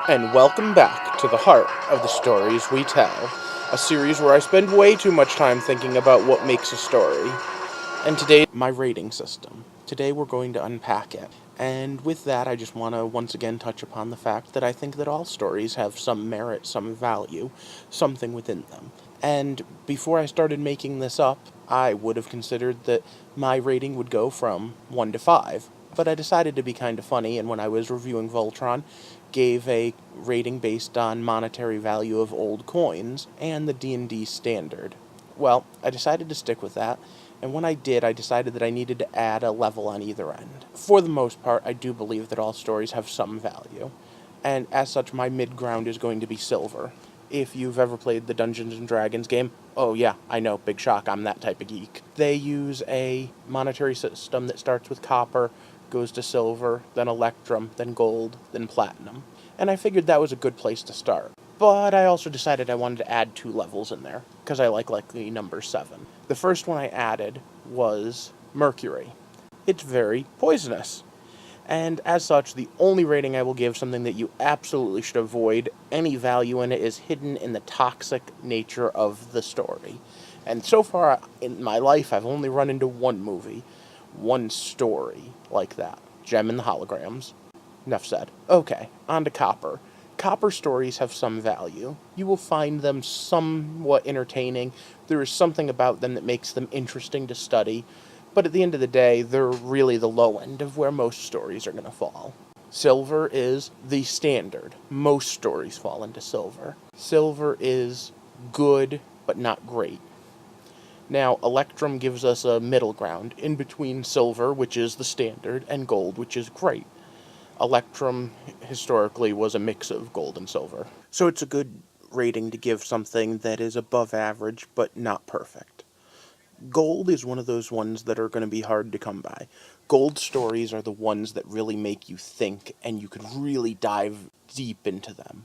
And welcome back to the heart of the stories we tell, a series where I spend way too much time thinking about what makes a story. And today, my rating system. Today we're going to unpack it. And with that, I just want to once again touch upon the fact that I think that all stories have some merit, some value, something within them. And before I started making this up, I would have considered that my rating would go from 1 to 5. But I decided to be kind of funny, and when I was reviewing Voltron, gave a rating based on monetary value of old coins and the D&D standard. Well, I decided to stick with that, and when I did, I decided that I needed to add a level on either end. For the most part, I do believe that all stories have some value, and as such, my mid-ground is going to be silver. If you've ever played the Dungeons & Dragons game, oh yeah, I know, big shock, I'm that type of geek. They use a monetary system that starts with copper, goes to silver, then electrum, then gold, then platinum. And I figured that was a good place to start. But I also decided I wanted to add 2 levels in there, because I like the number 7. The first one I added was mercury. It's very poisonous. And as such, the only rating I will give something that you absolutely should avoid any value in it is hidden in the toxic nature of the story. And so far in my life, I've only run into one movie, one story like that. Gem and the Holograms. Enough said. Okay, on to copper. Copper stories have some value. You will find them somewhat entertaining. There is something about them that makes them interesting to study. But at the end of the day, they're really the low end of where most stories are going to fall. Silver is the standard. Most stories fall into silver. Silver is good, but not great. Now, electrum gives us a middle ground in between silver, which is the standard, and gold, which is great. Electrum historically was a mix of gold and silver. So it's a good rating to give something that is above average, but not perfect. Gold is one of those ones that are going to be hard to come by. Gold stories are the ones that really make you think, and you can really dive deep into them.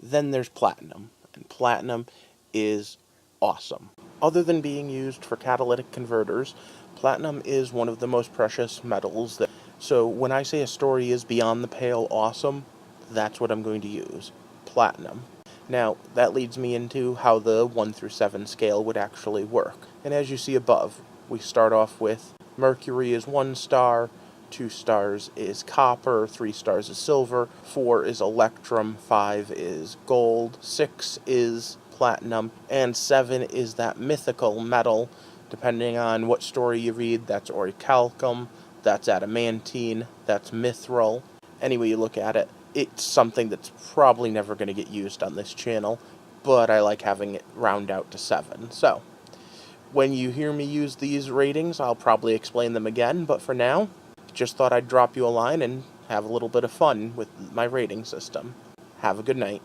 Then there's platinum, and platinum is awesome. Other than being used for catalytic converters, platinum is one of the most precious metals. So when I say a story is beyond the pale awesome, that's what I'm going to use. Platinum. Now, that leads me into how the 1 through 7 scale would actually work. And as you see above, we start off with mercury is 1 star, 2 stars is copper, 3 stars is silver, 4 is electrum, 5 is gold, 6 is platinum, and 7 is that mythical metal. Depending on what story you read, that's orichalcum, that's adamantine, that's mithril. Any way you look at it, it's something that's probably never going to get used on this channel, but I like having it round out to 7. So, when you hear me use these ratings, I'll probably explain them again, but for now, just thought I'd drop you a line and have a little bit of fun with my rating system. Have a good night.